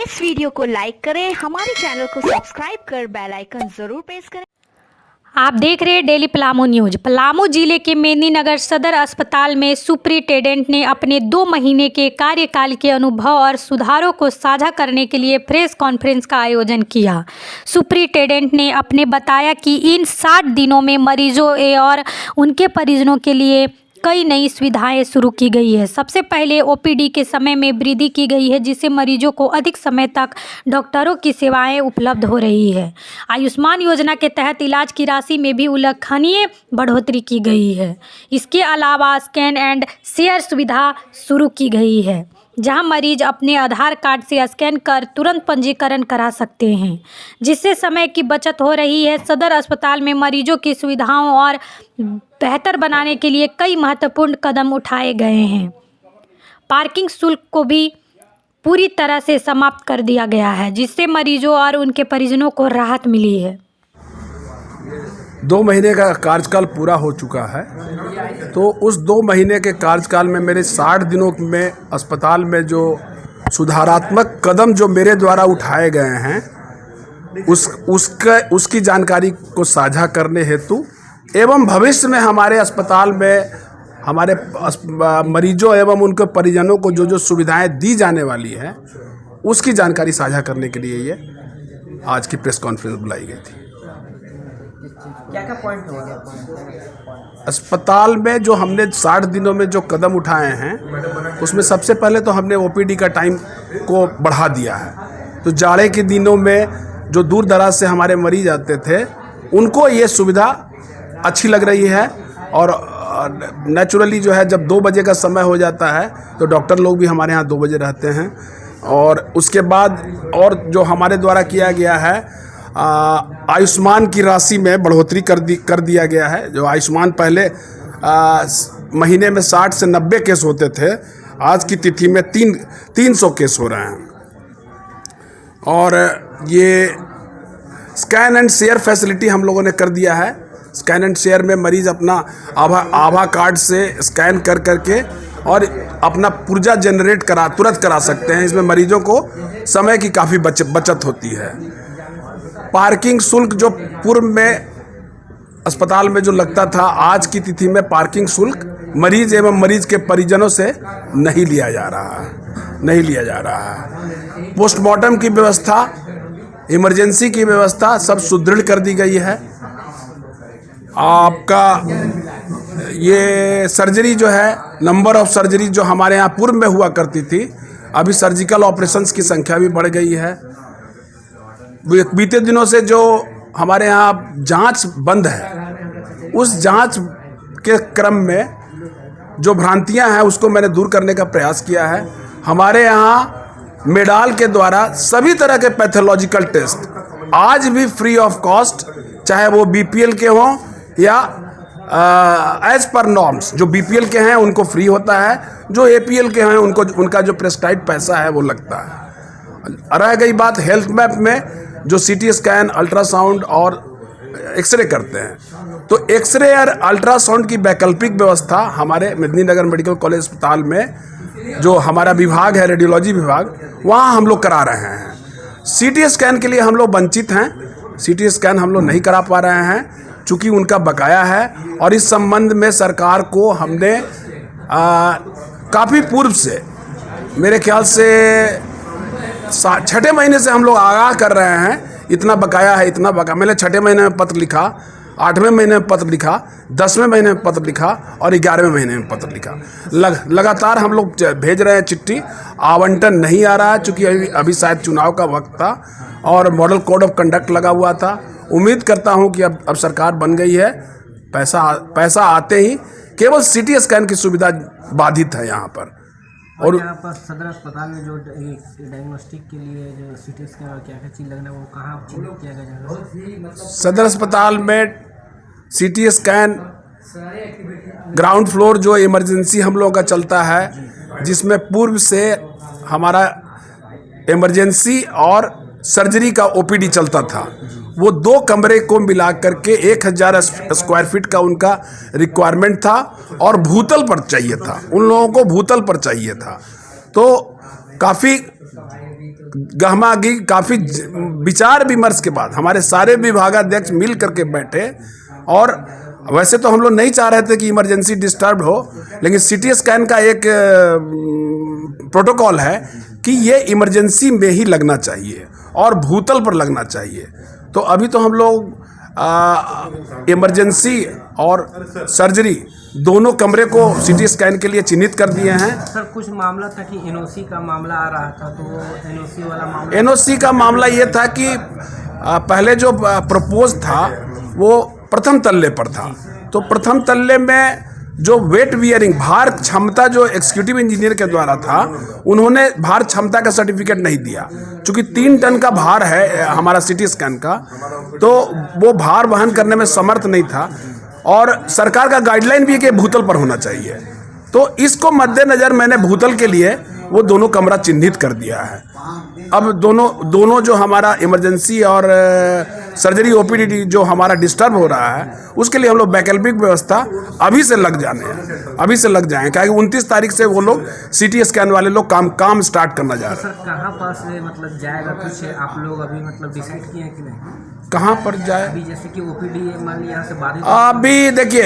इस वीडियो को लाइक करें, हमारे चैनल को सब्सक्राइब कर बेल आइकन जरूर प्रेस करें। आप देख रहे हैं डेली पलामू न्यूज। पलामू जिले के मेदिनीनगर सदर अस्पताल में सुप्रिंटेंडेंट ने अपने 2 महीने के कार्यकाल के अनुभव और सुधारों को साझा करने के लिए प्रेस कॉन्फ्रेंस का आयोजन किया। सुप्रिंटेंडेंट ने अपने बताया कि इन 60 दिनों में मरीजों और उनके परिजनों के लिए कई नई सुविधाएं शुरू की गई है। सबसे पहले ओपीडी के समय में वृद्धि की गई है, जिससे मरीजों को अधिक समय तक डॉक्टरों की सेवाएं उपलब्ध हो रही है। आयुष्मान योजना के तहत इलाज की राशि में भी उल्लेखनीय बढ़ोतरी की गई है। इसके अलावा स्कैन एंड शेयर सुविधा शुरू की गई है, जहां मरीज अपने आधार कार्ड से स्कैन कर तुरंत पंजीकरण करा सकते हैं, जिससे समय की बचत हो रही है। सदर अस्पताल में मरीजों की सुविधाओं और बेहतर बनाने के लिए कई महत्वपूर्ण कदम उठाए गए हैं। पार्किंग शुल्क को भी पूरी तरह से समाप्त कर दिया गया है, जिससे मरीजों और उनके परिजनों को राहत मिली है। 2 महीने का कार्यकाल पूरा हो चुका है, तो उस 2 महीने के कार्यकाल में मेरे 60 दिनों में अस्पताल में जो सुधारात्मक कदम जो मेरे द्वारा उठाए गए हैं उसकी जानकारी को साझा करने हेतु एवं भविष्य में हमारे अस्पताल में हमारे मरीजों एवं उनके परिजनों को जो जो सुविधाएं दी जाने वाली हैं उसकी जानकारी साझा करने के लिए ये आज की प्रेस कॉन्फ्रेंस बुलाई गई थी। क्या पॉइंट हुआ अस्पताल में जो हमने 60 दिनों में जो कदम उठाए हैं उसमें सबसे पहले तो हमने ओपीडी का टाइम को बढ़ा दिया है। तो जाड़े के दिनों में जो दूर दराज से हमारे मरीज आते थे उनको ये सुविधा अच्छी लग रही है, और नेचुरली जो है जब 2 बजे का समय हो जाता है तो डॉक्टर लोग भी हमारे यहाँ 2 बजे रहते हैं। और उसके बाद और जो हमारे द्वारा किया गया है आयुष्मान की राशि में बढ़ोतरी कर दिया गया है। जो आयुष्मान पहले महीने में 60 से 90 केस होते थे, आज की तिथि में 300 केस हो रहे हैं। और ये स्कैन एंड शेयर फैसिलिटी हम लोगों ने कर दिया है। स्कैन एंड शेयर में मरीज अपना आभा कार्ड से स्कैन कर करके और अपना पुर्जा जनरेट तुरंत करा सकते हैं। इसमें मरीजों को समय की काफ़ी बचत होती है। पार्किंग शुल्क जो पूर्व में अस्पताल में जो लगता था, आज की तिथि में पार्किंग शुल्क मरीज एवं मरीज के परिजनों से नहीं लिया जा रहा है। पोस्टमार्टम की व्यवस्था, इमरजेंसी की व्यवस्था सब सुदृढ़ कर दी गई है। आपका ये सर्जरी जो है, नंबर ऑफ सर्जरी जो हमारे यहाँ पूर्व में हुआ करती थी, अभी सर्जिकल ऑपरेशंस की संख्या भी बढ़ गई है। बीते दिनों से जो हमारे यहाँ जांच बंद है, उस जांच के क्रम में जो भ्रांतियां हैं उसको मैंने दूर करने का प्रयास किया है। हमारे यहाँ मेडाल के द्वारा सभी तरह के पैथोलॉजिकल टेस्ट आज भी फ्री ऑफ कॉस्ट, चाहे वो बीपीएल के हों या एज पर नॉर्म्स, जो बीपीएल के हैं उनको फ्री होता है, जो एपीएल के हैं उनका जो प्रेस्क्राइब्ड पैसा है वो लगता है। रह गई बात हेल्थ मैप में जो सीटी स्कैन, अल्ट्रासाउंड और एक्सरे करते हैं, तो एक्सरे और अल्ट्रासाउंड की वैकल्पिक व्यवस्था हमारे मेदिनीनगर मेडिकल कॉलेज अस्पताल में जो हमारा विभाग है, रेडियोलॉजी विभाग, वहाँ हम लोग करा रहे हैं। सीटी स्कैन के लिए हम लोग वंचित हैं, सीटी स्कैन हम लोग नहीं करा पा रहे हैं चूँकि उनका बकाया है। और इस संबंध में सरकार को हमने काफ़ी पूर्व से, मेरे ख्याल से 6ठे महीने से हम लोग आगाह कर रहे हैं, इतना बकाया है, इतना बकाया। मैंने 6ठे महीने में पत्र लिखा, 8वें महीने में पत्र लिखा, 10वें महीने में पत्र लिखा और 11वें महीने में पत्र लिखा। लगातार हम लोग भेज रहे हैं चिट्ठी, आवंटन नहीं आ रहा है चूँकि अभी शायद चुनाव का वक्त था और मॉडल कोड ऑफ कंडक्ट लगा हुआ था। उम्मीद करता हूं कि अब सरकार बन गई है, पैसा आते ही केवल सीटी स्कैन की सुविधा बाधित है यहाँ पर। और यहाँ पर सदर अस्पताल में जो डायग्नोस्टिक के लिए जो सीटी स्कैन और क्या चीज़ लगना है वो कहाँ चिन्हित किया गया? सदर अस्पताल में सीटी स्कैन ग्राउंड फ्लोर जो इमरजेंसी हम लोगों का चलता है, जिसमें पूर्व से हमारा इमरजेंसी और सर्जरी का ओपीडी चलता था, वो 2 कमरे को मिला करके 1000 स्क्वायर फीट का उनका रिक्वायरमेंट था और भूतल पर चाहिए था, उन लोगों को भूतल पर चाहिए था। तो काफ़ी गहमागी काफ़ी विचार विमर्श के बाद हमारे सारे विभागाध्यक्ष मिल करके बैठे, और वैसे तो हम लोग नहीं चाह रहे थे कि इमरजेंसी डिस्टर्ब हो, लेकिन सीटी स्कैन का एक प्रोटोकॉल है कि ये इमरजेंसी में ही लगना चाहिए और भूतल पर लगना चाहिए। तो अभी तो हम लोग इमरजेंसी और सर्जरी दोनों कमरे को सीटी स्कैन के लिए चिन्हित कर दिए हैं। सर कुछ मामला था कि एनओसी का मामला आ रहा था, तो वो एनओसी वाला मामला, एनओसी का मामला ये था कि पहले जो प्रपोज था वो प्रथम तल्ले पर था, तो प्रथम तल्ले में जो वेट बियरिंग भार क्षमता जो एग्जीक्यूटिव इंजीनियर के द्वारा था, उन्होंने भार क्षमता का सर्टिफिकेट नहीं दिया। चूंकि 3 टन का भार है हमारा सीटी स्कैन का, तो वो भार वहन करने में समर्थ नहीं था, और सरकार का गाइडलाइन भी है कि भूतल पर होना चाहिए। तो इसको मद्देनजर मैंने भूतल के लिए वो दोनों कमरा चिन्हित कर दिया है। अब दोनों जो हमारा इमरजेंसी और सर्जरी ओपीडी जो हमारा डिस्टर्ब हो रहा है, उसके लिए हम लोग वैकल्पिक व्यवस्था अभी से लग जाएं, क्योंकि 29 तारीख से वो लोग सीटी स्कैन वाले लोग काम स्टार्ट करना जा रहे हैं। सर कहाँ पर से मतलब जाएगा, कुछ आप लोग अभी मतलब डिसाइड किए हैं कि नहीं? कहाँ पर जाए? अभी जैसे कि ओपीडी मान लीजिए यहाँ से बाधित, अभी देखिए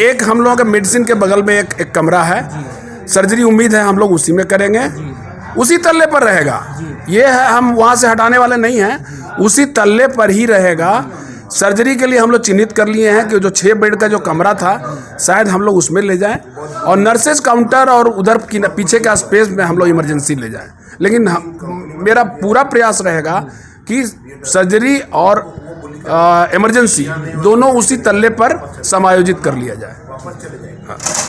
एक हम लोगों के मेडिसिन के बगल में एक कमरा है, सर्जरी उम्मीद है हम लोग उसी में करेंगे, उसी तल्ले पर रहेगा। ये है, हम वहाँ से हटाने वाले नहीं हैं, उसी तल्ले पर ही रहेगा। सर्जरी के लिए हम लोग चिन्हित कर लिए हैं कि जो 6 बेड का जो कमरा था शायद हम लोग उसमें ले जाएं, और नर्सेज काउंटर और उधर की पीछे का स्पेस में हम लोग इमरजेंसी ले जाएं। लेकिन मेरा पूरा प्रयास रहेगा कि सर्जरी और इमरजेंसी दोनों उसी तल्ले पर समायोजित कर लिया जाए।